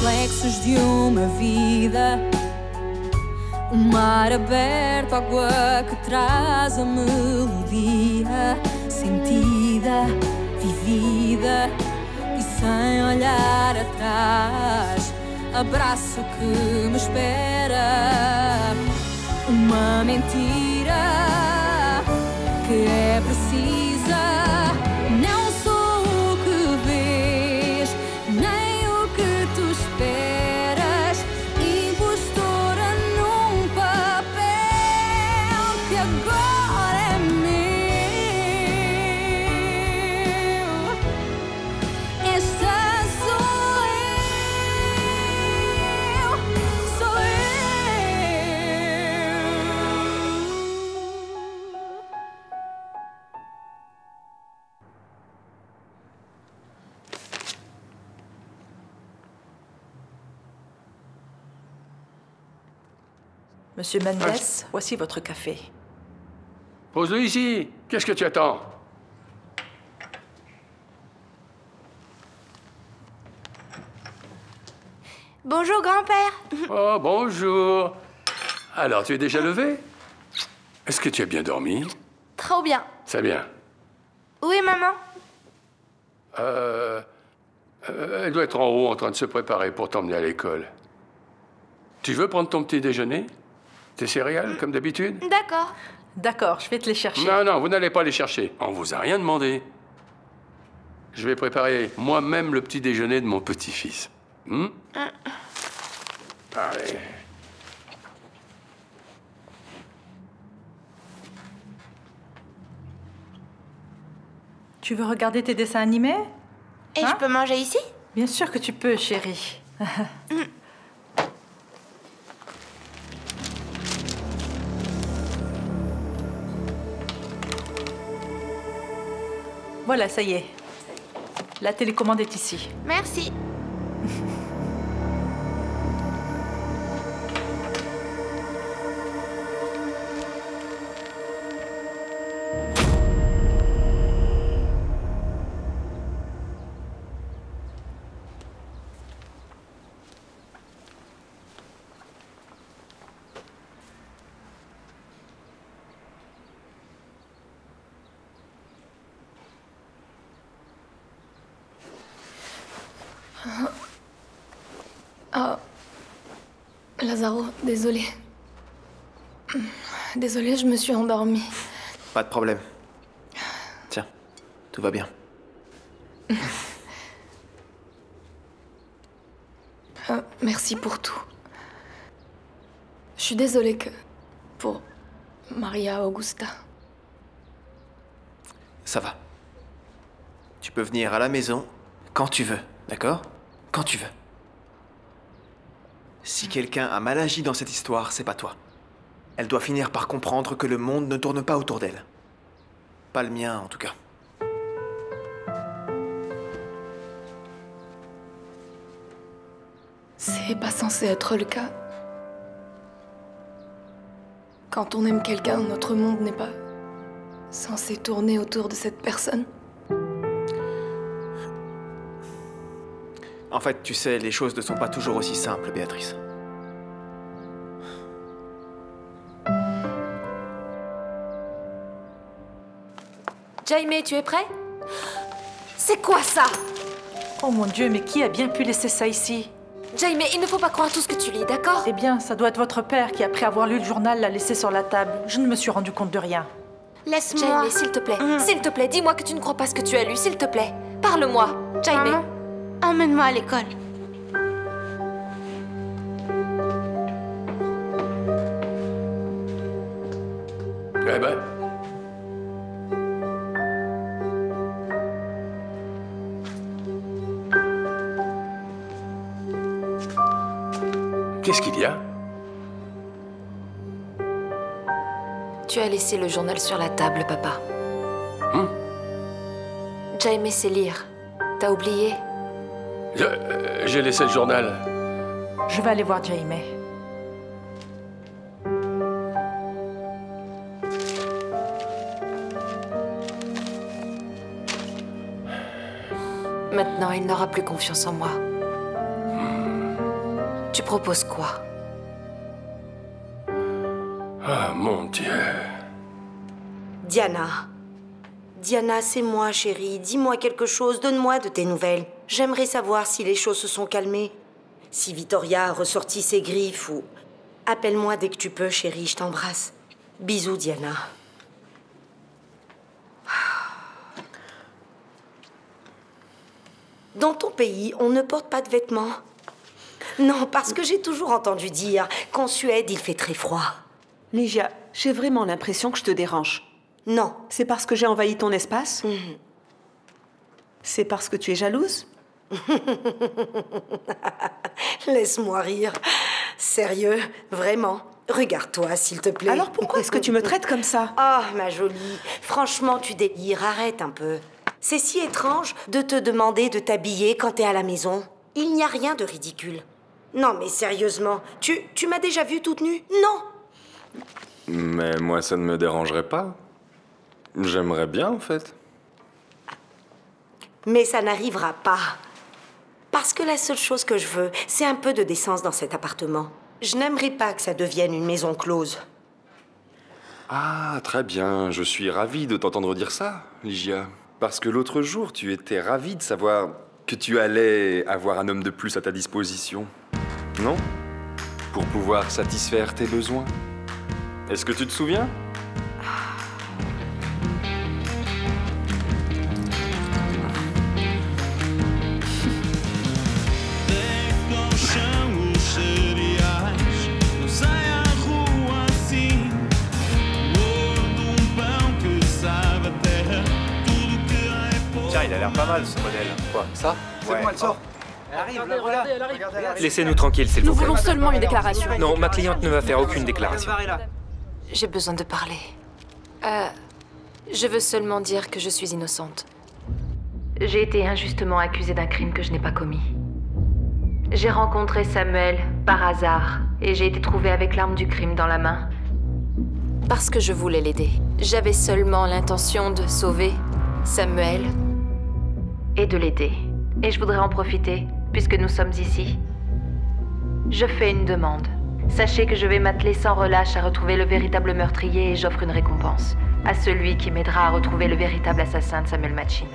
reflexos de uma vida. O mar aberto, água que traz a melodia sentida, vivida e sem olhar atrás. Abraço que me espera. Uma mentira que é precisa. Não sou o que vês, nem o que tu esperas. Impostora num papel que agora é meu. Esta sou eu, sou eu. Monsieur Mendes, voici votre café. Pose-le ici. Qu'est-ce que tu attends? Bonjour, grand-père. Oh, bonjour. Alors, tu es déjà levé? Est-ce que tu as bien dormi? Trop bien. C'est bien. Où est maman? Elle doit être en haut en train de se préparer pour t'emmener à l'école. Tu veux prendre ton petit déjeuner? Tes céréales, comme d'habitude? D'accord. D'accord, je vais te les chercher. Non, non, vous n'allez pas les chercher. On vous a rien demandé. Je vais préparer moi-même le petit déjeuner de mon petit-fils. Allez. Tu veux regarder tes dessins animés? Et je peux manger ici? Bien sûr que tu peux, chérie. Voilà, ça y est. La télécommande est ici. Merci. Oh, Lazaro, désolé. Désolée, je me suis endormie. Pas de problème. Tiens, tout va bien. Merci pour tout. Je suis désolée pour Maria Augusta. Ça va. Tu peux venir à la maison quand tu veux, d'accord? Quand tu veux. Si quelqu'un a mal agi dans cette histoire, c'est pas toi. Elle doit finir par comprendre que le monde ne tourne pas autour d'elle. Pas le mien, en tout cas. C'est pas censé être le cas. Quand on aime quelqu'un, notre monde n'est pas censé tourner autour de cette personne. En fait, tu sais, les choses ne sont pas toujours aussi simples, Béatrice. Jaime, tu es prêt? C'est quoi ça? Oh mon Dieu, mais qui a bien pu laisser ça ici? Jaime, il ne faut pas croire tout ce que tu lis, d'accord? Eh bien, ça doit être votre père qui, après avoir lu le journal, l'a laissé sur la table. Je ne me suis rendu compte de rien. Laisse-moi. Jaime, s'il te plaît, dis-moi que tu ne crois pas ce que tu as lu, s'il te plaît. Parle-moi, Jaime. Maman, emmène-moi à l'école. Eh ben. Qu'est-ce qu'il y a? Tu as laissé le journal sur la table, papa. Jaime sait lire. T'as oublié? J'ai laissé le journal. Je vais aller voir Jaime. Maintenant, il n'aura plus confiance en moi. Tu proposes quoi? Ah, mon Dieu. Diana. Diana, c'est moi, chérie. Dis-moi quelque chose, donne-moi de tes nouvelles. J'aimerais savoir si les choses se sont calmées. Si Vittoria a ressorti ses griffes ou... Appelle-moi dès que tu peux, chérie, je t'embrasse. Bisous, Diana. Dans ton pays, on ne porte pas de vêtements. Non, parce que j'ai toujours entendu dire qu'en Suède, il fait très froid. Ligia, j'ai vraiment l'impression que je te dérange. Non. C'est parce que j'ai envahi ton espace? C'est parce que tu es jalouse? Laisse-moi rire. Sérieux, vraiment. Regarde-toi, s'il te plaît. Alors pourquoi est-ce que tu me traites comme ça? Ah, ma jolie. Franchement, tu délires. Arrête un peu. C'est si étrange de te demander de t'habiller quand t'es à la maison. Il n'y a rien de ridicule. Non, mais sérieusement, tu m'as déjà vue toute nue? Non. Mais moi, ça ne me dérangerait pas. J'aimerais bien, en fait. Mais ça n'arrivera pas. Parce que la seule chose que je veux, c'est un peu de décence dans cet appartement. Je n'aimerais pas que ça devienne une maison close. Ah, très bien. Je suis ravi de t'entendre dire ça, Ligia. Parce que l'autre jour, tu étais ravi de savoir que tu allais avoir un homme de plus à ta disposition. Non? Pour pouvoir satisfaire tes besoins. Est-ce que tu te souviens? Tiens, il a l'air pas mal ce modèle. Quoi, ça? C'est bon, elle sort. Elle arrive, la voilà. Laissez-nous tranquilles, s'il vous Nous plaît. voulons seulement une déclaration. Non, ma cliente ne va faire aucune déclaration. J'ai besoin de parler. Je veux seulement dire que je suis innocente. J'ai été injustement accusée d'un crime que je n'ai pas commis. J'ai rencontré Samuel par hasard et j'ai été trouvée avec l'arme du crime dans la main. Parce que je voulais l'aider. J'avais seulement l'intention de sauver Samuel et de l'aider. Et je voudrais en profiter, puisque nous sommes ici. Je fais une demande. Sachez que je vais m'atteler sans relâche à retrouver le véritable meurtrier et j'offre une récompense à celui qui m'aidera à retrouver le véritable assassin de Samuel Machin.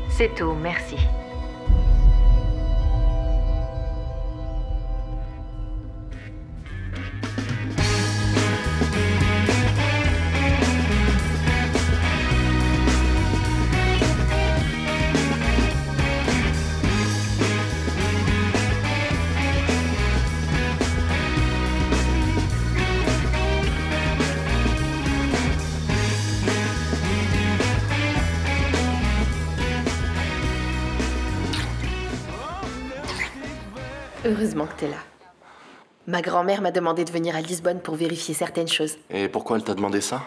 C'est tout, merci. Heureusement que t'es là. Ma grand-mère m'a demandé de venir à Lisbonne pour vérifier certaines choses. Et pourquoi elle t'a demandé ça?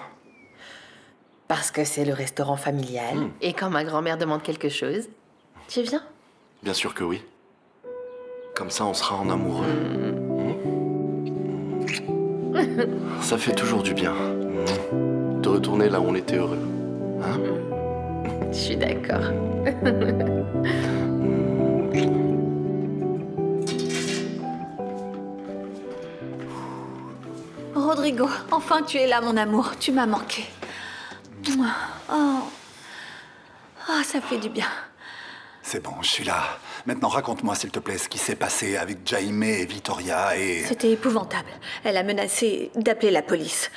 Parce que c'est le restaurant familial. Et quand ma grand-mère demande quelque chose, tu viens? Bien sûr que oui. Comme ça, on sera en amoureux. Ça fait toujours du bien. De retourner là où on était heureux. Hein? Je suis d'accord. Rodrigo, enfin tu es là, mon amour. Tu m'as manqué. Oh, ça fait du bien. C'est bon, je suis là. Maintenant, raconte-moi, s'il te plaît, ce qui s'est passé avec Jaime et Vittoria et... C'était épouvantable. Elle a menacé d'appeler la police.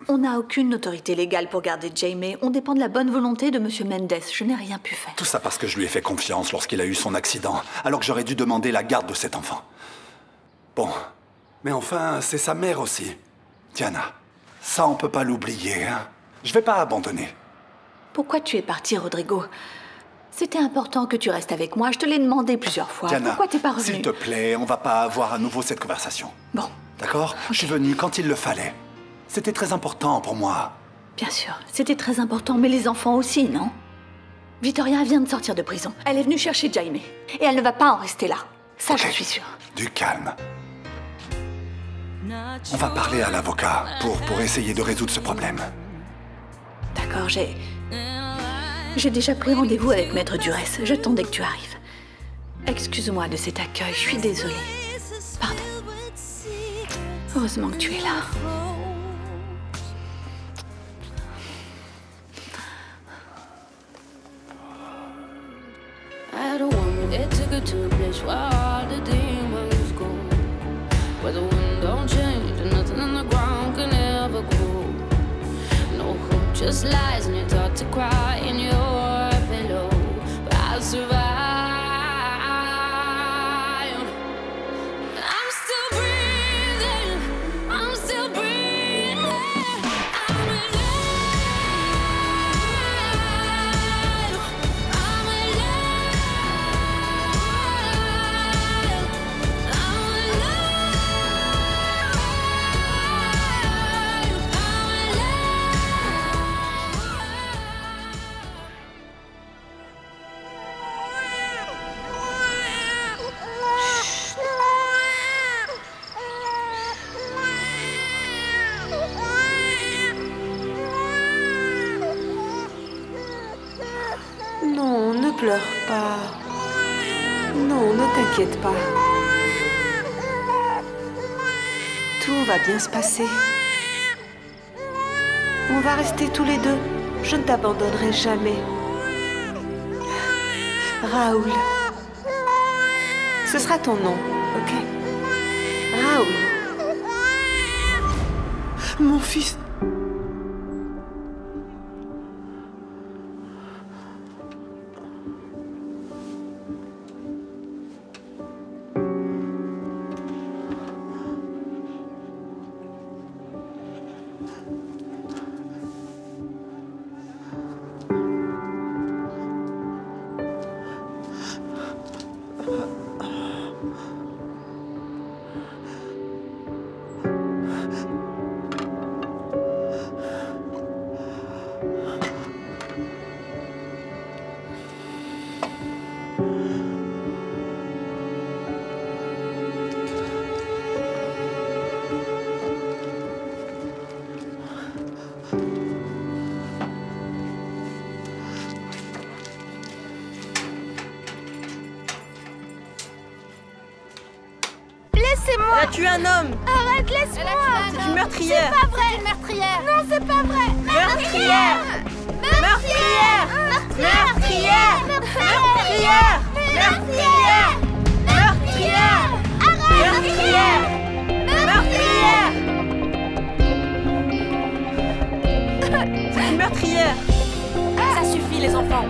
On n'a aucune autorité légale pour garder Jaime. On dépend de la bonne volonté de Monsieur Mendes. Je n'ai rien pu faire. Tout ça parce que je lui ai fait confiance lorsqu'il a eu son accident, alors que j'aurais dû demander la garde de cet enfant. Bon, mais enfin, c'est sa mère aussi. Diana, ça on peut pas l'oublier, hein. Je vais pas abandonner. Pourquoi tu es parti, Rodrigo? C'était important que tu restes avec moi. Je te l'ai demandé plusieurs fois. Diana, pourquoi t'es pas revenu? s'il te plaît, on va pas avoir à nouveau cette conversation. Bon. D'accord? Okay. Je suis venu quand il le fallait. C'était très important pour moi. Bien sûr, c'était très important, mais les enfants aussi, non? Vittoria vient de sortir de prison. Elle est venue chercher Jaime. Et elle ne va pas en rester là. Ça, okay. Je suis sûre. Du calme. On va parler à l'avocat pour essayer de résoudre ce problème. D'accord, j'ai déjà pris rendez-vous avec Maître Duresse. J'attendais que tu arrives. Excuse-moi de cet accueil, je suis désolée. Pardon. Heureusement que tu es là. I don't want it to go to a place where all the demons go, where the wind don't change and nothing on the ground can ever grow. No hope, just lies, and you're taught to cry in your pillow. But I'll survive. I'm still breathing. I'm still breathing. I'm alive. I'm Non, ne pleure pas. Non, ne t'inquiète pas. Tout va bien se passer. On va rester tous les deux. Je ne t'abandonnerai jamais. Raoul. Ce sera ton nom, ok? Raoul. Mon fils. Laissez-moi! Elle a tué un homme! Arrête, laisse-moi! C'est une meurtrière! C'est pas vrai! C'est une meurtrière! Non, c'est pas vrai! Meurtrière! Meurtrière! Meurtrière! Meurtrière! Meurtrière! Meurtrière! Meurtrière! Meurtrière! C'est une meurtrière! Ça suffit, les enfants.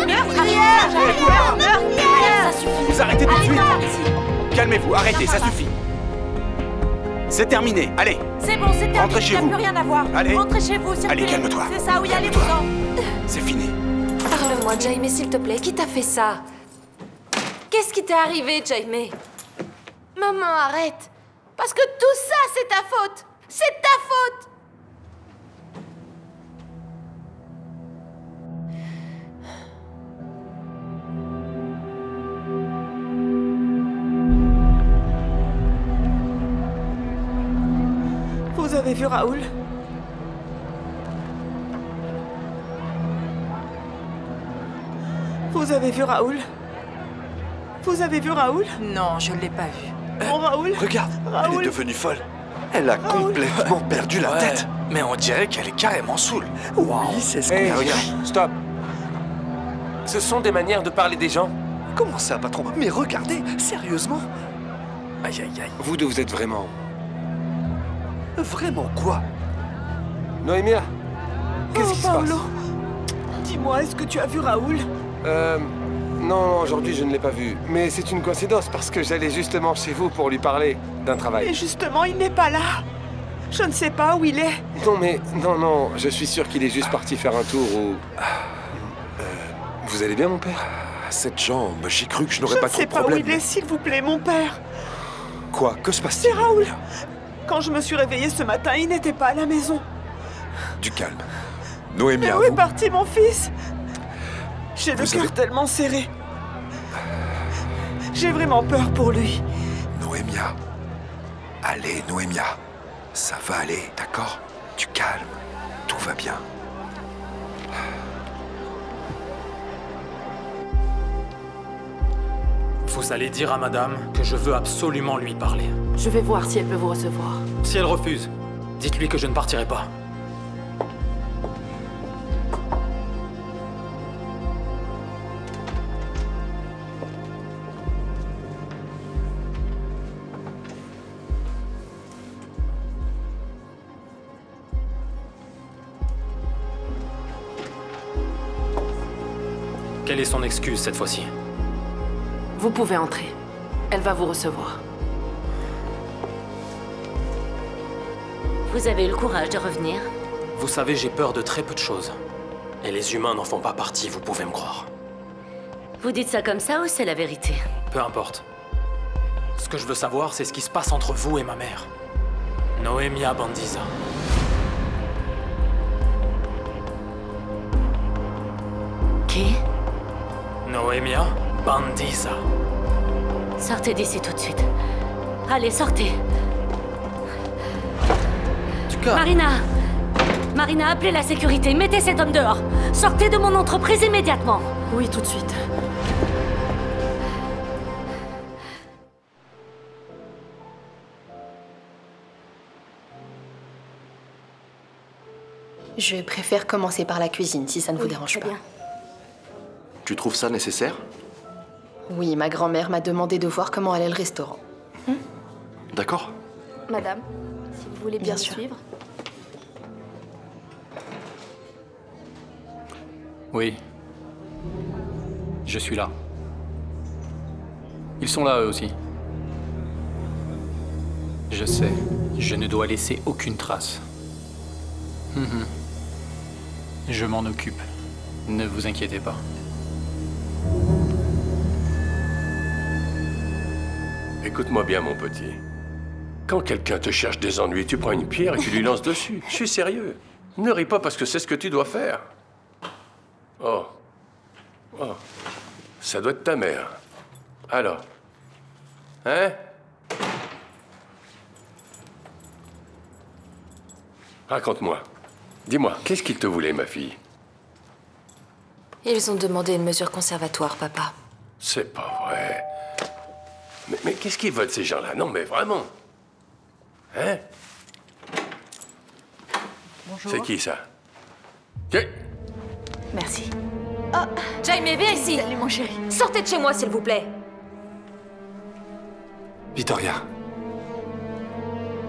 Meurtrière! Meurtrière! Ça suffit. Vous arrêtez tout de Allez, suite. par ici. Calmez-vous, arrêtez, ça suffit. C'est terminé, allez. C'est bon, c'est terminé. Rentrez chez Il n'y a vous. plus rien à voir. Allez. Rentrez chez vous, circulez. Allez, calme-toi. C'est ça, oui, Calme-toi. allez-vous-en. C'est fini. Parle-moi, Jaime, s'il te plaît. Qui t'a fait ça? Qu'est-ce qui t'est arrivé, Jaime? Maman, arrête! Parce que tout ça, c'est ta faute! C'est ta faute! Vous avez vu Raoul? Vous avez vu Raoul? Vous avez vu Raoul? Non, je ne l'ai pas vu. Oh, Raoul! Regarde, elle Raoul. est devenue folle. Elle a complètement perdu la tête. Mais on dirait qu'elle est carrément saoule. Oui, c'est ce qu'on Hey, a regarde, stop. Ce sont des manières de parler des gens. Comment ça, patron? Mais regardez, sérieusement? Aïe, aïe, aïe. Vous deux, vous êtes vraiment... Vraiment quoi? Noémia, qu'est-ce qui se passe? Paolo, dis-moi, est-ce que tu as vu Raoul? Non, aujourd'hui je ne l'ai pas vu. Mais c'est une coïncidence parce que j'allais justement chez vous pour lui parler d'un travail. Et justement, il n'est pas là. Je ne sais pas où il est. Non mais, non, je suis sûr qu'il est juste parti faire un tour ou... Vous allez bien, mon père? Cette jambe, j'ai cru que je n'aurais pas trop de Je ne sais pas où problème. il est, s'il vous plaît, mon père. Quoi? Que se passe-t-il? C'est Raoul. Quand je me suis réveillée ce matin, il n'était pas à la maison. Du calme. Noémia, Mais où est vous... parti mon fils? J'ai le Vous cœur avez- tellement serré. J'ai vraiment peur pour lui. Noémia. Allez, Noémia. Ça va aller, d'accord? Du calme. Tout va bien. Vous allez dire à madame que je veux absolument lui parler. Je vais voir si elle peut vous recevoir. Si elle refuse, dites-lui que je ne partirai pas. Quelle est son excuse cette fois-ci? Vous pouvez entrer. Elle va vous recevoir. Vous avez eu le courage de revenir? Vous savez, j'ai peur de très peu de choses. Et les humains n'en font pas partie, vous pouvez me croire. Vous dites ça comme ça ou c'est la vérité? Peu importe. Ce que je veux savoir, c'est ce qui se passe entre vous et ma mère. Noémia Bandiza. Qui? Noémia Bandiza. Sortez d'ici tout de suite. Allez, sortez. Marina! Marina, appelez la sécurité. Mettez cet homme dehors. Sortez de mon entreprise immédiatement. Oui, tout de suite. Je préfère commencer par la cuisine, si ça ne vous dérange pas. Tu trouves ça nécessaire? Oui, ma grand-mère m'a demandé de voir comment allait le restaurant. D'accord. Madame, si vous voulez bien me suivre. Oui. Je suis là. Ils sont là, eux aussi. Je sais. Je ne dois laisser aucune trace. Je m'en occupe. Ne vous inquiétez pas. Écoute-moi bien, mon petit. Quand quelqu'un te cherche des ennuis, tu prends une pierre et tu lui lances dessus. Je suis sérieux. Ne ris pas parce que c'est ce que tu dois faire. Oh. Oh. Ça doit être ta mère. Alors. Hein? Raconte-moi. Dis-moi, qu'est-ce qu'ils te voulaient, ma fille? Ils ont demandé une mesure conservatoire, papa. C'est pas vrai. Mais qu'est-ce qu'ils veulent, ces gens-là? Non, mais vraiment. Hein? Bonjour. C'est qui, ça? Qui? Merci. Oh, Jaime, viens ici. Salut, mon chéri. Sortez de chez moi, s'il vous plaît. Victoria,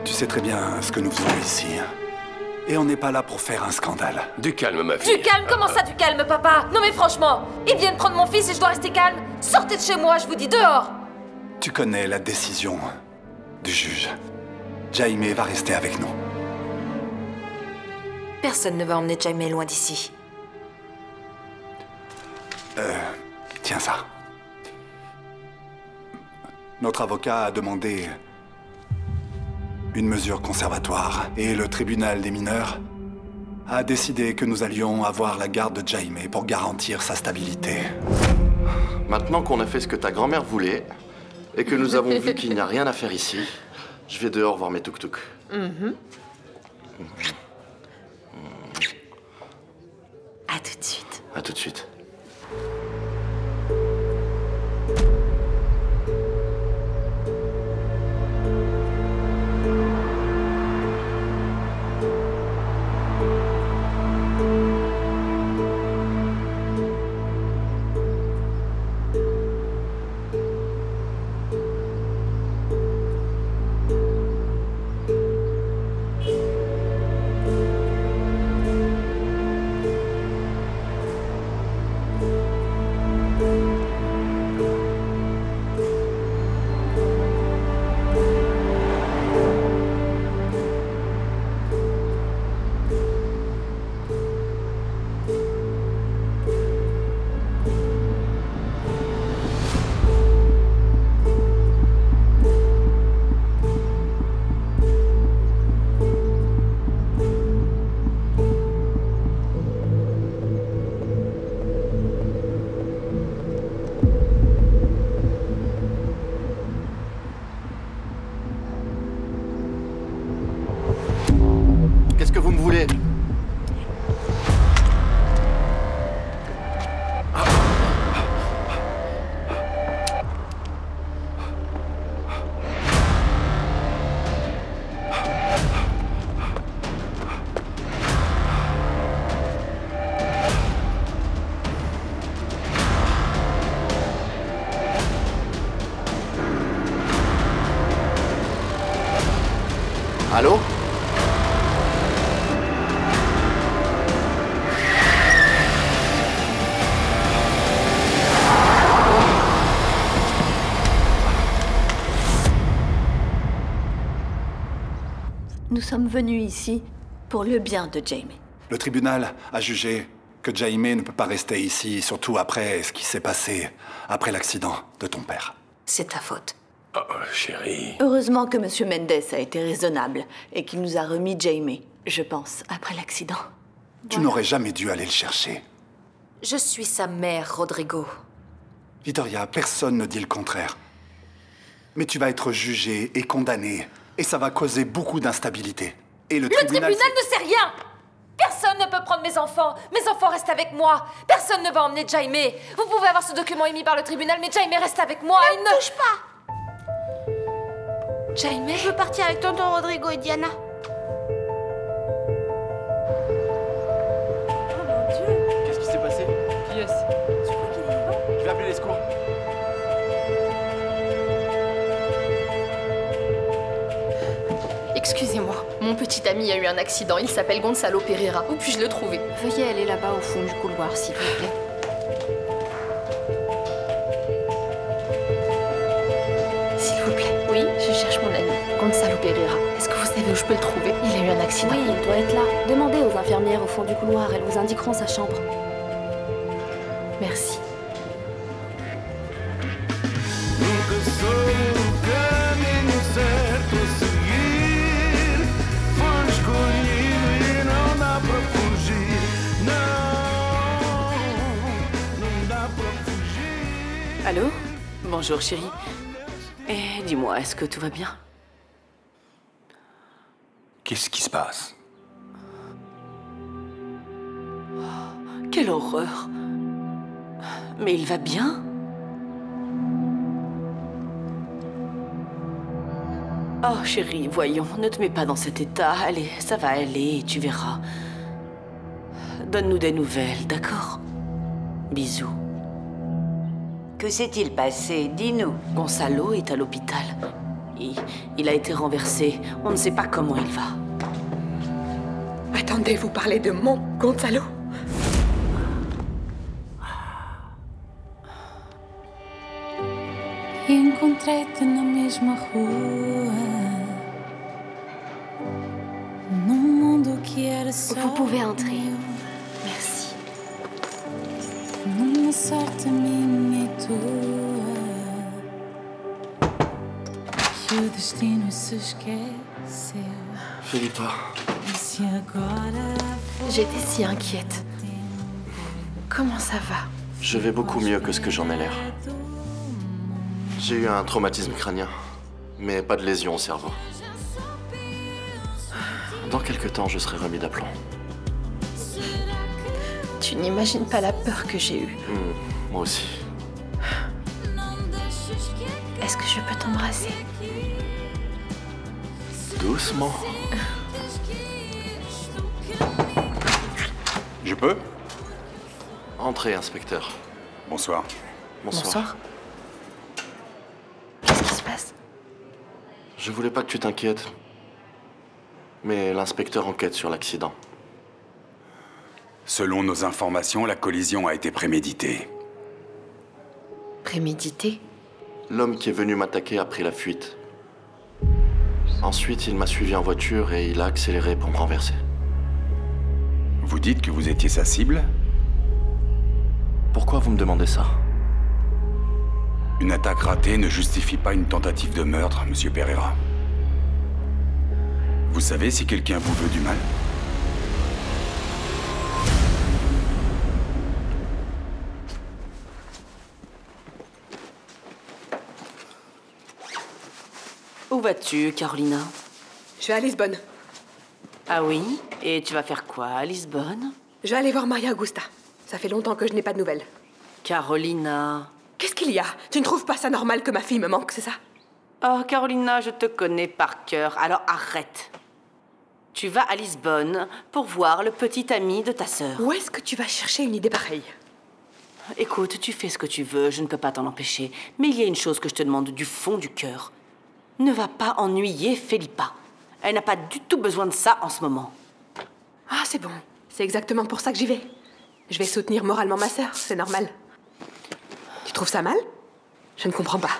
tu sais très bien ce que nous faisons ici. Et on n'est pas là pour faire un scandale. Du calme, ma fille. Du calme? Comment ça, du calme, papa? Non mais franchement, ils viennent prendre mon fils et je dois rester calme. Sortez de chez moi, je vous dis, dehors. Tu connais la décision du juge. Jaime va rester avec nous. Personne ne va emmener Jaime loin d'ici. Tiens ça. Notre avocat a demandé une mesure conservatoire et le tribunal des mineurs a décidé que nous allions avoir la garde de Jaime pour garantir sa stabilité. Maintenant qu'on a fait ce que ta grand-mère voulait et que nous avons vu qu'il n'y a rien à faire ici, je vais dehors voir mes tuk-tuk. À tout de suite. À tout de suite. Allô? Nous sommes venus ici pour le bien de Jaime. Le tribunal a jugé que Jaime ne peut pas rester ici, surtout après ce qui s'est passé, après l'accident de ton père. C'est ta faute. Oh, chérie. Heureusement que M. Mendes a été raisonnable et qu'il nous a remis Jaime, je pense, après l'accident. Tu n'aurais jamais dû aller le chercher. Je suis sa mère, Rodrigo. Vittoria, personne ne dit le contraire. Mais tu vas être jugé et condamné, et ça va causer beaucoup d'instabilité. Et le tribunal ne sait rien. Personne ne peut prendre mes enfants. Mes enfants restent avec moi. Personne ne va emmener Jaime. Vous pouvez avoir ce document émis par le tribunal, mais Jaime reste avec moi. Ne me touche pas. Jaime? Je veux partir avec tonton Rodrigo et Diana. Oh mon Dieu. Qu'est-ce qui s'est passé? Qui est-ce? Tu crois qu'il est vivant? Je vais appeler les secours. Excusez-moi, mon petit ami a eu un accident. Il s'appelle Gonzalo Pereira. Où puis-je le trouver? Veuillez aller là-bas au fond du couloir, s'il vous plaît. S'il vous plaît. Oui, je cherche mon ami, Gonzalo Pereira. Est-ce que vous savez où je peux le trouver? Il a eu un accident. Oui, il doit être là. Demandez aux infirmières au fond du couloir, elles vous indiqueront sa chambre. Merci. Allô? Bonjour, chérie. Dis-moi, est-ce que tout va bien? Qu'est-ce qui se passe? Quelle horreur! Mais il va bien? Oh, chérie, voyons, ne te mets pas dans cet état. Allez, ça va aller, tu verras. Donne-nous des nouvelles, d'accord? Bisous. Que s'est-il passé? Dis-nous. Gonzalo est à l'hôpital. Il a été renversé. On ne sait pas comment il va. Attendez, vous parlez de mon Gonzalo? Encontrei-te na mesma rua, num mundo que era só. Vous pouvez entrer. Merci. Numa sorte minha e tua, que o destino se esqueceu. Philippa. E se agora J'étais si inquiète. Comment ça va? Je vais beaucoup mieux que ce que j'en ai l'air. J'ai eu un traumatisme crânien, mais pas de lésion au cerveau. Dans quelques temps, je serai remis d'aplomb. Tu n'imagines pas la peur que j'ai eue. Moi aussi. Est-ce que je peux t'embrasser? Doucement. Je peux? Entrez, inspecteur. Bonsoir. Bonsoir. Qu'est-ce qui se passe? Je voulais pas que tu t'inquiètes, mais l'inspecteur enquête sur l'accident. Selon nos informations, la collision a été préméditée. Prémédité? L'homme qui est venu m'attaquer a pris la fuite. Ensuite, il m'a suivi en voiture et il a accéléré pour me renverser. Vous dites que vous étiez sa cible? Pourquoi vous me demandez ça? Une attaque ratée ne justifie pas une tentative de meurtre, Monsieur Pereira. Vous savez si quelqu'un vous veut du mal? Où vas-tu, Carolina? Je vais à Lisbonne. Ah oui? Et tu vas faire quoi à Lisbonne? Je vais aller voir Maria Augusta. Ça fait longtemps que je n'ai pas de nouvelles. Carolina... Qu'est-ce qu'il y a? Tu ne trouves pas ça normal que ma fille me manque, c'est ça? Oh, Carolina, je te connais par cœur, alors arrête. Tu vas à Lisbonne pour voir le petit ami de ta sœur. Où est-ce que tu vas chercher une idée pareille? Écoute, tu fais ce que tu veux, je ne peux pas t'en empêcher. Mais il y a une chose que je te demande du fond du cœur. Ne va pas ennuyer Philippa. Elle n'a pas du tout besoin de ça en ce moment. Ah, c'est bon. C'est exactement pour ça que j'y vais. Je vais soutenir moralement ma sœur, c'est normal. Tu trouves ça mal? Je ne comprends pas.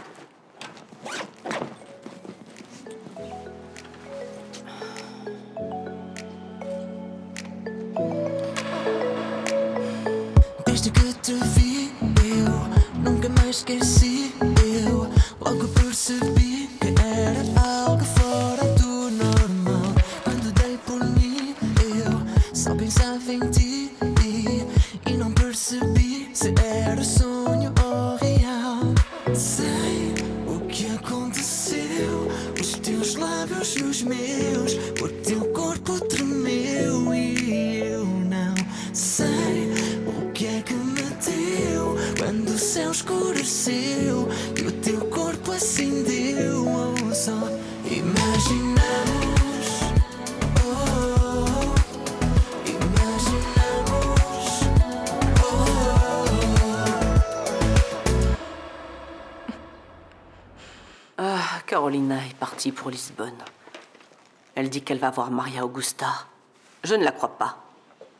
Desde que te vi, eu nunca mais esqueci. Eu logo percebi que era algo fora do normal. Quando dei por mim, eu só pensava em ti e não percebi se era sonho ou real. Sei o que aconteceu, os teus lábios e os meus, o teu corpo tremeu e eu não sei o que é que me deu quando o céu escureceu e o teu corpo acendeu. Oh, só imaginamos, oh, imaginamos, Ah, Carolina est partie pour Lisbonne. Elle dit qu'elle va voir Maria Augusta. Je ne la crois pas.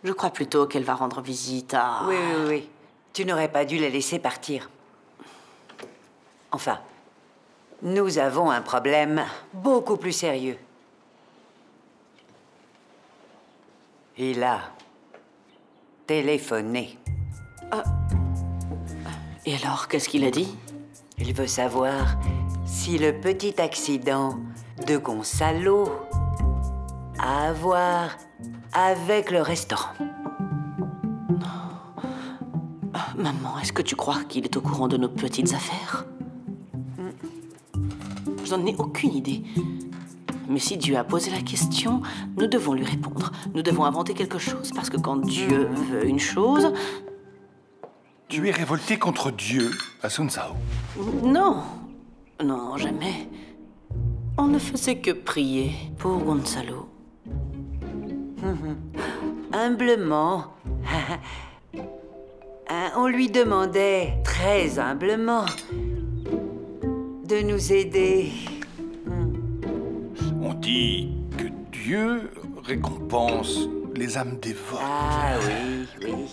Je crois plutôt qu'elle va rendre visite à... Oui, oui, oui. Tu n'aurais pas dû la laisser partir. Enfin, nous avons un problème beaucoup plus sérieux. Il a téléphoné. Et alors, qu'est-ce qu'il a dit? Il veut savoir si le petit accident de Gonzalo a à voir avec le restaurant. Maman, est-ce que tu crois qu'il est au courant de nos petites affaires? Je n'en ai aucune idée. Mais si Dieu a posé la question, nous devons lui répondre. Nous devons inventer quelque chose, parce que quand Dieu veut une chose... Tu es révolté contre Dieu, Asunzao? Non. Non, jamais. On ne faisait que prier pour Gonzalo. Humblement. On lui demandait très humblement de nous aider. On dit que Dieu récompense les âmes dévotes. Ah oui, oui.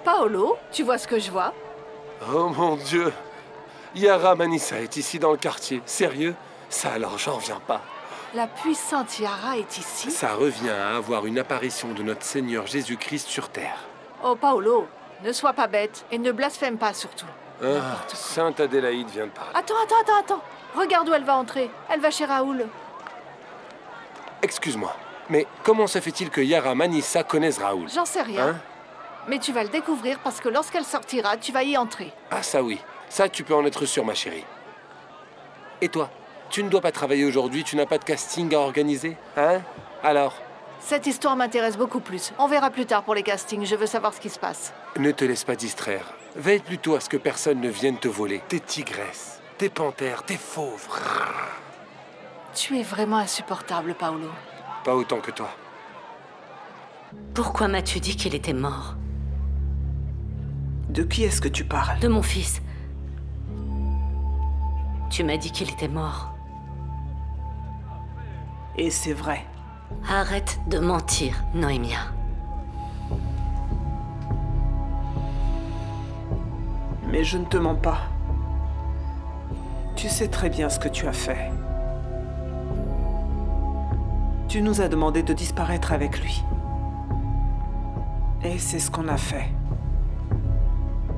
Paolo, tu vois ce que je vois? Oh mon Dieu! Yara Manissa est ici dans le quartier. Sérieux? Ça alors, j'en reviens pas. La puissante Yara est ici? Ça revient à avoir une apparition de notre Seigneur Jésus-Christ sur terre. Oh Paolo, ne sois pas bête et ne blasphème pas surtout. Ah, Sainte Adélaïde vient de parler. Attends. Regarde où elle va entrer. Elle va chez Raoul. Excuse-moi, mais comment se fait-il que Yara Manissa connaisse Raoul? J'en sais rien. Hein? Mais tu vas le découvrir parce que lorsqu'elle sortira, tu vas y entrer. Ah ça oui, ça tu peux en être sûr ma chérie. Et toi, tu ne dois pas travailler aujourd'hui, tu n'as pas de casting à organiser, hein? Alors? Cette histoire m'intéresse beaucoup plus. On verra plus tard pour les castings, je veux savoir ce qui se passe. Ne te laisse pas distraire. Veille plutôt à ce que personne ne vienne te voler. Tes tigresses, tes panthères, tes fauves. Tu es vraiment insupportable, Paolo. Pas autant que toi. Pourquoi m'as-tu dit qu'il était mort? De qui est-ce que tu parles? De mon fils. Tu m'as dit qu'il était mort. Et c'est vrai. Arrête de mentir, Noémia. Mais je ne te mens pas. Tu sais très bien ce que tu as fait. Tu nous as demandé de disparaître avec lui. Et c'est ce qu'on a fait.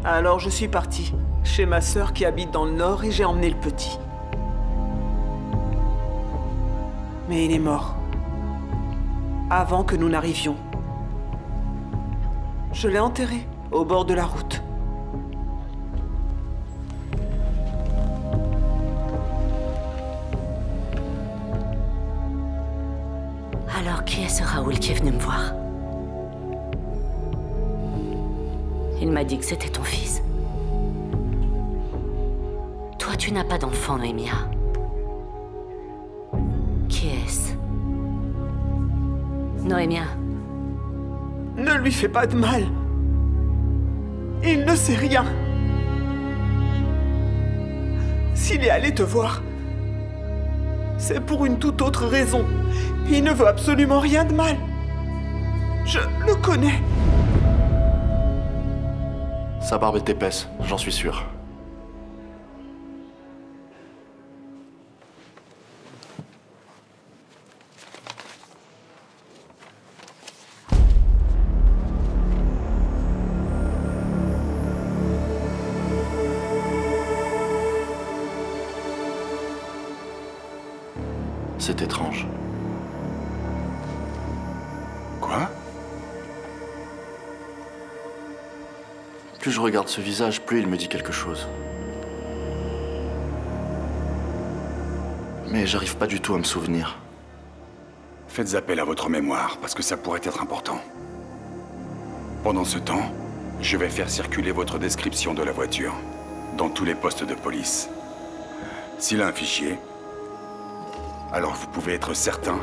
Alors je suis partie chez ma sœur qui habite dans le nord et j'ai emmené le petit. Mais il est mort. Avant que nous n'arrivions. Je l'ai enterré au bord de la route. Alors, qui est ce Raoul qui est venu me voir? Il m'a dit que c'était ton fils. Toi, tu n'as pas d'enfant, Noémia. Qui est-ce? Noémia. Ne lui fais pas de mal. Il ne sait rien. S'il est allé te voir, c'est pour une toute autre raison. Il ne veut absolument rien de mal. Je le connais. Sa barbe est épaisse, j'en suis sûr. C'est étrange. Quoi? Plus je regarde ce visage, plus il me dit quelque chose. Mais j'arrive pas du tout à me souvenir. Faites appel à votre mémoire, parce que ça pourrait être important. Pendant ce temps, je vais faire circuler votre description de la voiture dans tous les postes de police. S'il a un fichier, alors vous pouvez être certain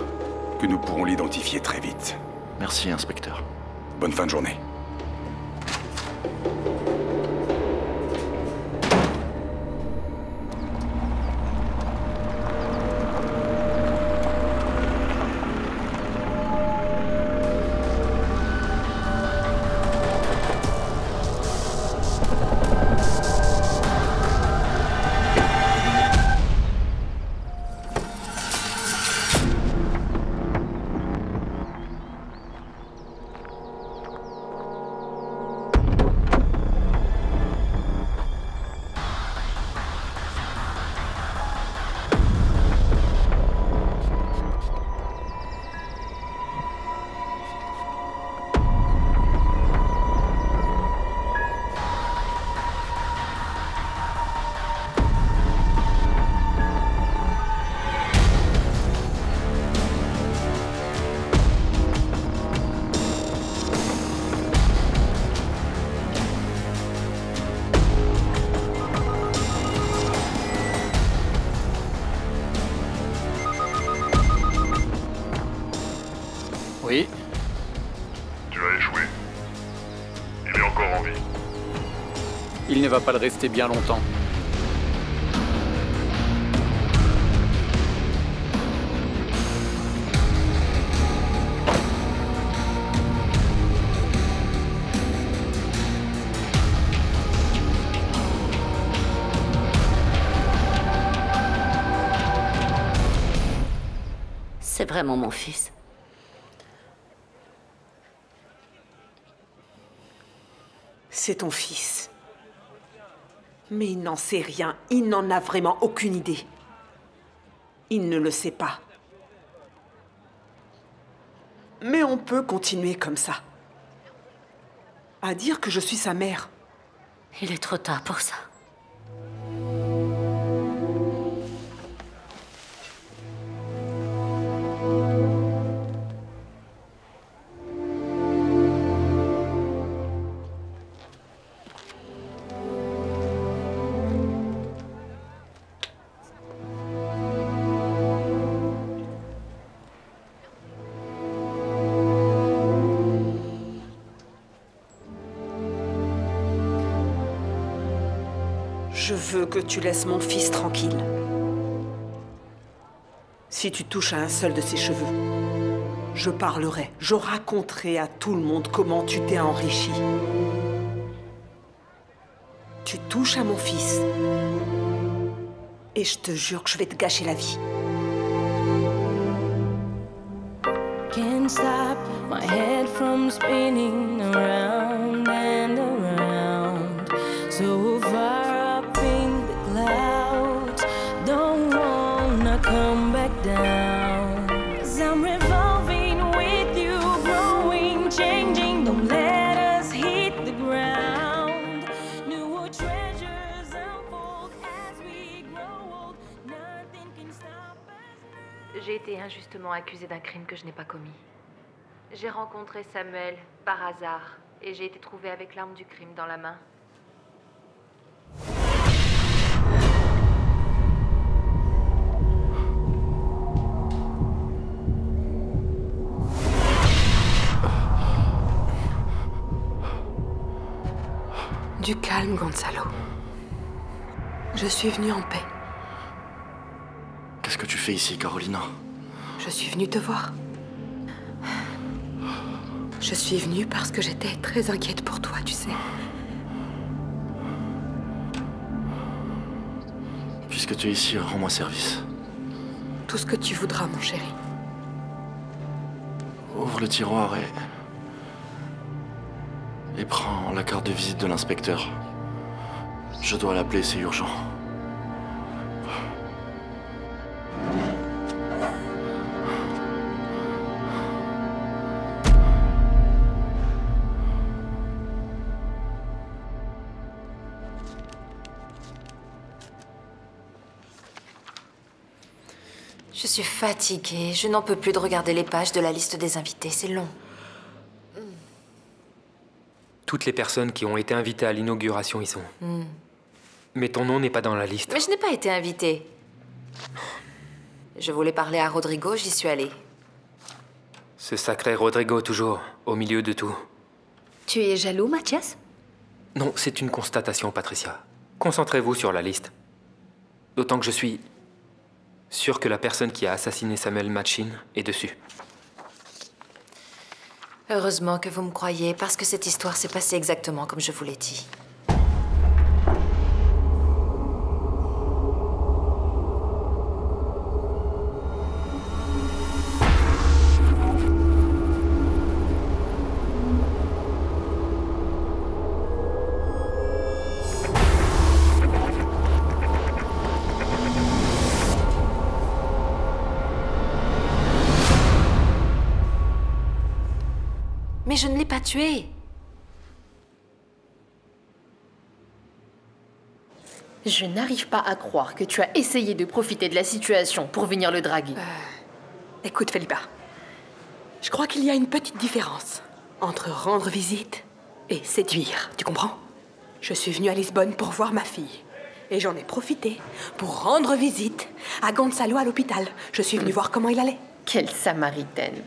que nous pourrons l'identifier très vite. Merci, inspecteur. Bonne fin de journée. Oui. Tu as échoué. Il est encore en vie. Il ne va pas le rester bien longtemps. C'est vraiment mon fils. C'est ton fils. Mais il n'en sait rien. Il n'en a vraiment aucune idée. Il ne le sait pas. Mais on peut continuer comme ça. À dire que je suis sa mère. Il est trop tard pour ça. Je veux que tu laisses mon fils tranquille. Si tu touches à un seul de ses cheveux, je parlerai, je raconterai à tout le monde comment tu t'es enrichi. Tu touches à mon fils, et je te jure que je vais te gâcher la vie. Can't stop my head from spinning around and around. So far up in the clouds, don't wanna come back down. 'Cause I'm revolving with you, growing, changing. Don't let us hit the ground. New treasures unfold as we grow old. Nothing can stop us now. J'ai été injustement accusée d'un crime que je n'ai pas commis. J'ai rencontré Samuel par hasard et j'ai été trouvée avec l'arme du crime dans la main. Du calme, Gonzalo. Je suis venue en paix. Qu'est-ce que tu fais ici, Carolina? Je suis venue te voir. Je suis venue parce que j'étais très inquiète pour toi, tu sais. Puisque tu es ici, rends-moi service. Tout ce que tu voudras, mon chéri. Ouvre le tiroir et prends la carte de visite de l'inspecteur. Je dois l'appeler, c'est urgent. Je suis fatiguée. Je n'en peux plus de regarder les pages de la liste des invités. C'est long. Toutes les personnes qui ont été invitées à l'inauguration y sont. Mais ton nom n'est pas dans la liste. Mais je n'ai pas été invitée. Je voulais parler à Rodrigo, j'y suis allée. Ce sacré Rodrigo, toujours, au milieu de tout. Tu es jaloux, Mathias? Non, c'est une constatation, Patricia. Concentrez-vous sur la liste. D'autant que je suis sûr que la personne qui a assassiné Samuel Machin est dessus. Heureusement que vous me croyez, parce que cette histoire s'est passée exactement comme je vous l'ai dit. Mais je ne l'ai pas tué. Je n'arrive pas à croire que tu as essayé de profiter de la situation pour venir le draguer. Écoute, Felipa. Je crois qu'il y a une petite différence entre rendre visite et séduire, tu comprends? Je suis venue à Lisbonne pour voir ma fille. Et j'en ai profité pour rendre visite à Gonzalo à l'hôpital. Je suis venue voir comment il allait. Quelle samaritaine.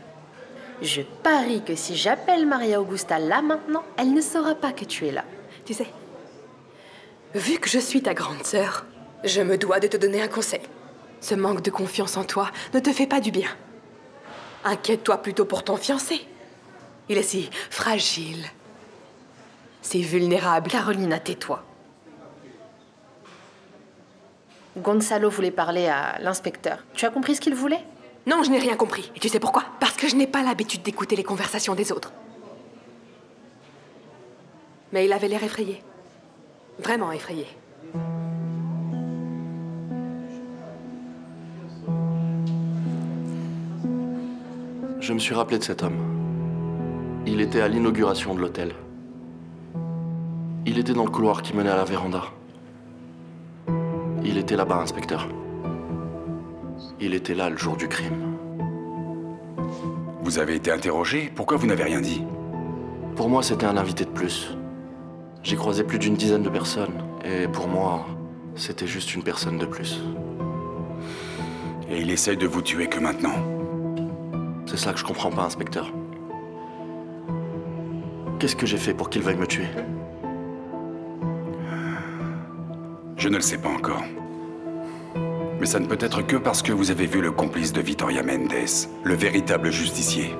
Je parie que si j'appelle Maria Augusta là maintenant, elle ne saura pas que tu es là. Tu sais, vu que je suis ta grande sœur, je me dois de te donner un conseil. Ce manque de confiance en toi ne te fait pas du bien. Inquiète-toi plutôt pour ton fiancé. Il est si fragile, si vulnérable. Carolina, tais-toi. Gonzalo voulait parler à l'inspecteur. Tu as compris ce qu'il voulait? Non, je n'ai rien compris. Et tu sais pourquoi? Parce que je n'ai pas l'habitude d'écouter les conversations des autres. Mais il avait l'air effrayé. Vraiment effrayé. Je me suis rappelé de cet homme. Il était à l'inauguration de l'hôtel. Il était dans le couloir qui menait à la véranda. Il était là-bas, inspecteur. Il était là le jour du crime. Vous avez été interrogé? Pourquoi vous n'avez rien dit? Pour moi, c'était un invité de plus. J'ai croisé plus d'une dizaine de personnes. Et pour moi, c'était juste une personne de plus. Et il essaye de vous tuer que maintenant? C'est ça que je comprends pas, inspecteur. Qu'est-ce que j'ai fait pour qu'il veuille me tuer? Je ne le sais pas encore. Mais ça ne peut être que parce que vous avez vu le complice de Victoria Mendes, le véritable justicier.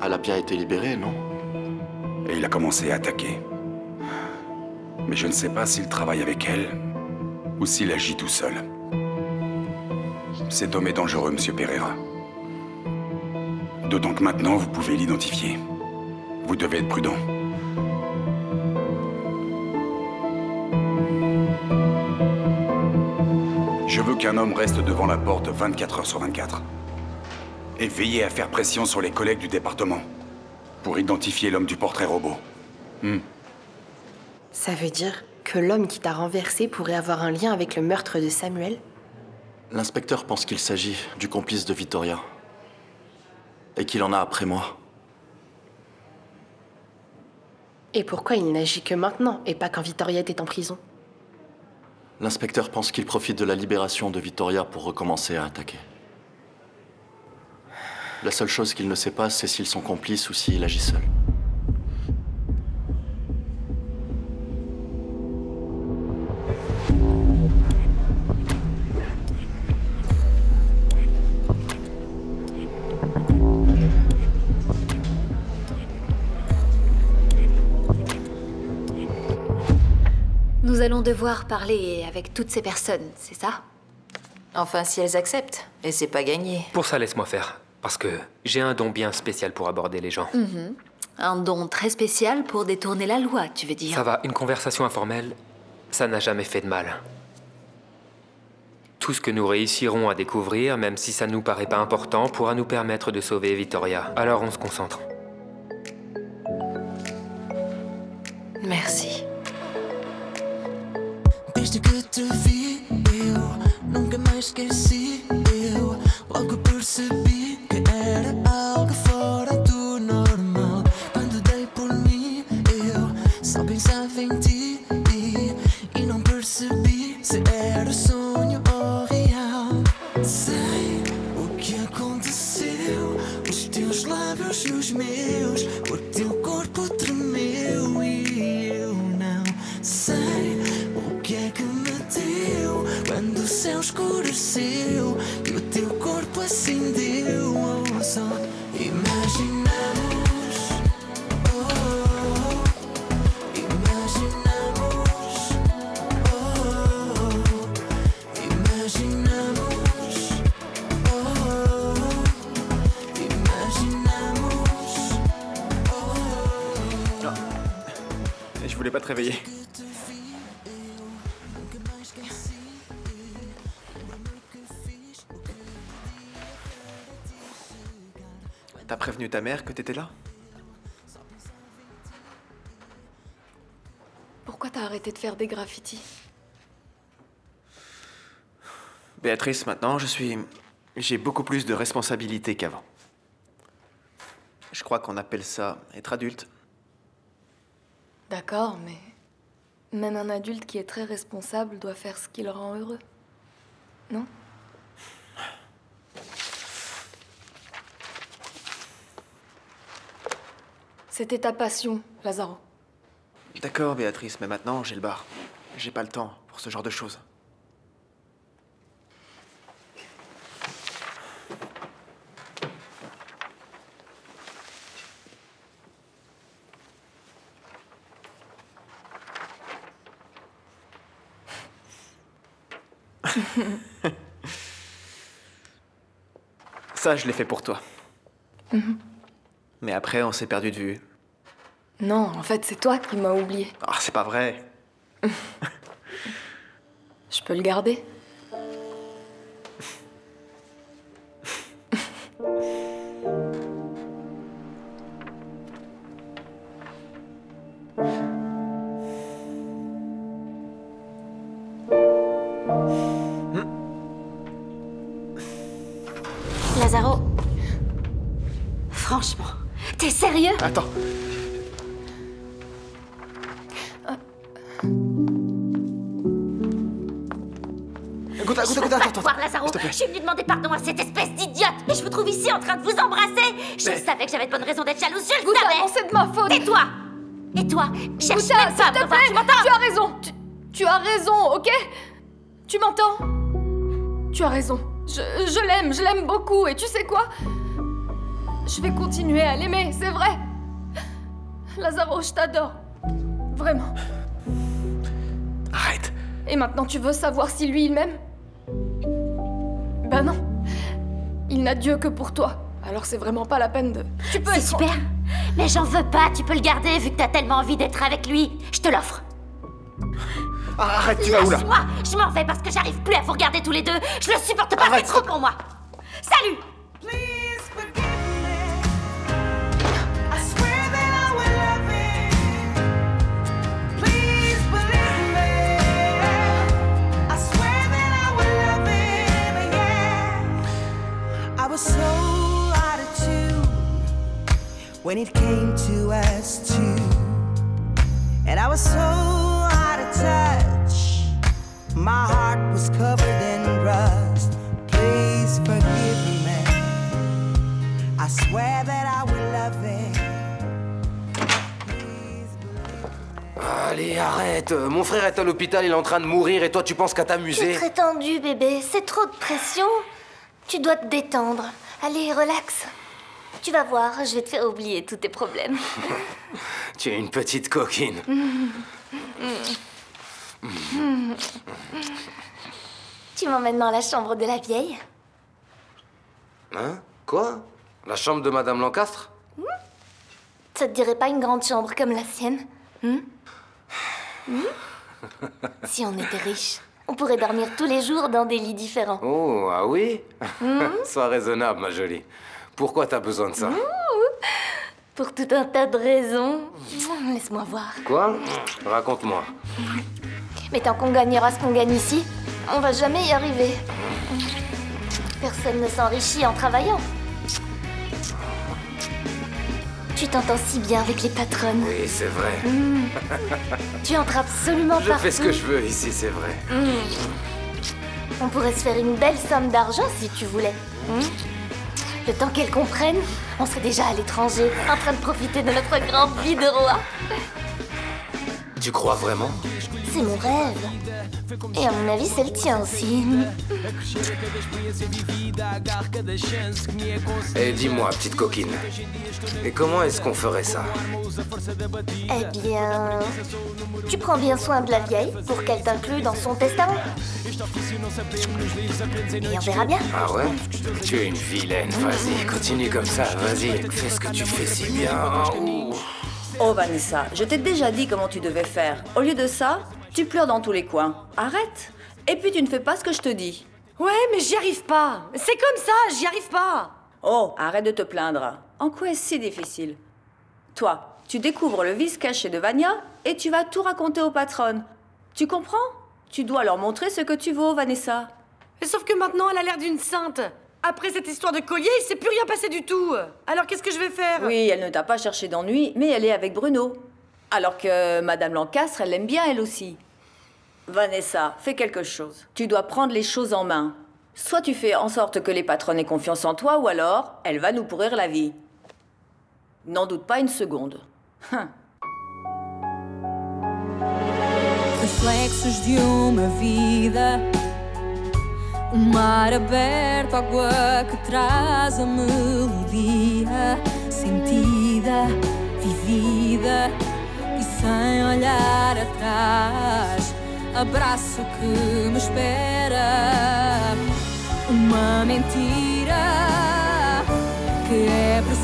Elle a bien été libérée, non? Et il a commencé à attaquer. Mais je ne sais pas s'il travaille avec elle ou s'il agit tout seul. Cet homme est dangereux, Monsieur Pereira. D'autant que maintenant, vous pouvez l'identifier. Vous devez être prudent. Je veux qu'un homme reste devant la porte 24 heures sur 24. Et veillez à faire pression sur les collègues du département pour identifier l'homme du portrait robot. Ça veut dire que l'homme qui t'a renversé pourrait avoir un lien avec le meurtre de Samuel? L'inspecteur pense qu'il s'agit du complice de Victoria. Et qu'il en a après moi. Et pourquoi il n'agit que maintenant, et pas quand Victoriette est en prison? L'inspecteur pense qu'il profite de la libération de Victoria pour recommencer à attaquer. La seule chose qu'il ne sait pas, c'est s'ils sont complices ou s'il agit seul. Nous allons devoir parler avec toutes ces personnes, c'est ça? Enfin, si elles acceptent. Et c'est pas gagné. Pour ça, laisse-moi faire. Parce que j'ai un don bien spécial pour aborder les gens. Un don très spécial pour détourner la loi, tu veux dire? Ça va, une conversation informelle, ça n'a jamais fait de mal. Tout ce que nous réussirons à découvrir, même si ça ne nous paraît pas important, pourra nous permettre de sauver Victoria. Alors on se concentre. Merci. Desde que te vi, eu nunca mais esqueci. Eu logo percebi que era algo fora do normal. Quando dei por mim, eu só pensava em ti e não percebi se era sonho ou real. Sei o que aconteceu, os teus lábios nos meus, o teu corpo tremeu e eu não sei o que é que me deu quando o céu escureceu e o teu corpo acendeu. Oh, só imaginamos, oh, imaginamos, oh, imaginamos, oh, imaginamos, oh. Non. Je voulais pas te réveiller. T'as prévenu ta mère que t'étais là? Pourquoi t'as arrêté de faire des graffitis? Béatrice, maintenant, j'ai beaucoup plus de responsabilités qu'avant. Je crois qu'on appelle ça être adulte. D'accord, mais même un adulte qui est très responsable doit faire ce qui le rend heureux. Non? C'était ta passion, Lazaro. D'accord, Béatrice, mais maintenant, j'ai le bar. J'ai pas le temps pour ce genre de choses. Ça, je l'ai fait pour toi. Mais après, on s'est perdu de vue. Non, en fait, c'est toi qui m'as oublié. Ah, c'est pas vrai. Je peux le garder? Lazaro, franchement, t'es sérieux? Attends. Écoute, attends. Voir Lazaro, je suis venue demander pardon à cette espèce d'idiote et je vous trouve ici en train de vous embrasser. Je savais que j'avais de bonnes raisons d'être jalouse, je le savais. C'est de ma faute. Et toi? Cherche même pas à me revoir, tu m'entends? Tu as raison. Tu as raison, ok? Tu m'entends? Tu as raison. Je l'aime beaucoup et tu sais quoi? Je vais continuer à l'aimer, c'est vrai. Lazaro, je t'adore. Vraiment. Arrête. Et maintenant, tu veux savoir si lui, il m'aime? Ben non. Il n'a Dieu que pour toi. Alors c'est vraiment pas la peine de... Tu peux C'est super. Mais j'en veux pas, tu peux le garder vu que t'as tellement envie d'être avec lui. Je te l'offre. Arrête, tu vas où là? Lâche-moi. Je m'en vais parce que j'arrive plus à vous regarder tous les deux. Je le supporte pas, c'est trop pour moi. Salut. when it came to us two. And I was so out of touch. My heart was covered in rust. Please forgive me. I swear that I will love it. Allez, arrête. Mon frère est à l'hôpital, il est en train de mourir et toi tu penses qu'à t'amuser. C'est très tendu, bébé. C'est trop de pression. Tu dois te détendre. Allez, relax. Tu vas voir, je vais te faire oublier tous tes problèmes. Tu es une petite coquine. Tu m'emmènes dans la chambre de la vieille? Hein? Quoi? La chambre de Madame Lancastre? Ça te dirait pas une grande chambre comme la sienne? Si on était riche, on pourrait dormir tous les jours dans des lits différents. Oh, ah oui? Sois raisonnable, ma jolie. Pourquoi t'as besoin de ça? Pour tout un tas de raisons. Laisse-moi voir. Quoi? Raconte-moi. Mais tant qu'on gagnera ce qu'on gagne ici, on va jamais y arriver. Personne ne s'enrichit en travaillant. Tu t'entends si bien avec les patronnes. Oui, c'est vrai. Tu entres absolument partout. Je fais ce que je veux ici, c'est vrai. On pourrait se faire une belle somme d'argent si tu voulais. Le temps qu'elles comprennent, on serait déjà à l'étranger, en train de profiter de notre grande vie de roi. Tu crois vraiment? C'est mon rêve. Et à mon avis, c'est le tien aussi. Et dis-moi, petite coquine, et comment est-ce qu'on ferait ça? Eh bien, tu prends bien soin de la vieille pour qu'elle t'inclue dans son testament. Et on verra bien. Ah ouais? Tu es une vilaine, vas-y, continue comme ça, vas-y, fais ce que tu fais si bien. Oh Vanessa, je t'ai déjà dit comment tu devais faire. Au lieu de ça, tu pleures dans tous les coins. Arrête. Et puis tu ne fais pas ce que je te dis. Ouais, mais j'y arrive pas. C'est comme ça, j'y arrive pas. Oh, arrête de te plaindre. En quoi est-ce si difficile? Toi, tu découvres le vice caché de Vania et tu vas tout raconter aux patronnes. Tu comprends? Tu dois leur montrer ce que tu vaux, Vanessa. Et sauf que maintenant, elle a l'air d'une sainte. Après cette histoire de collier, il s'est plus rien passé du tout. Alors qu'est-ce que je vais faire? Oui, elle ne t'a pas cherché d'ennui, mais elle est avec Bruno. Alors que Madame Lancastre, elle l'aime bien, elle aussi. Vanessa, fais quelque chose. Tu dois prendre les choses en main. Soit tu fais en sorte que les patronnes aient confiance en toi, ou alors, elle va nous pourrir la vie. N'en doute pas une seconde. Reflexos de uma vida, mar aberto, água que traz a melodia sentida, vivida e sem olhar atrás. Abraço que me espera, uma mentira que é preciso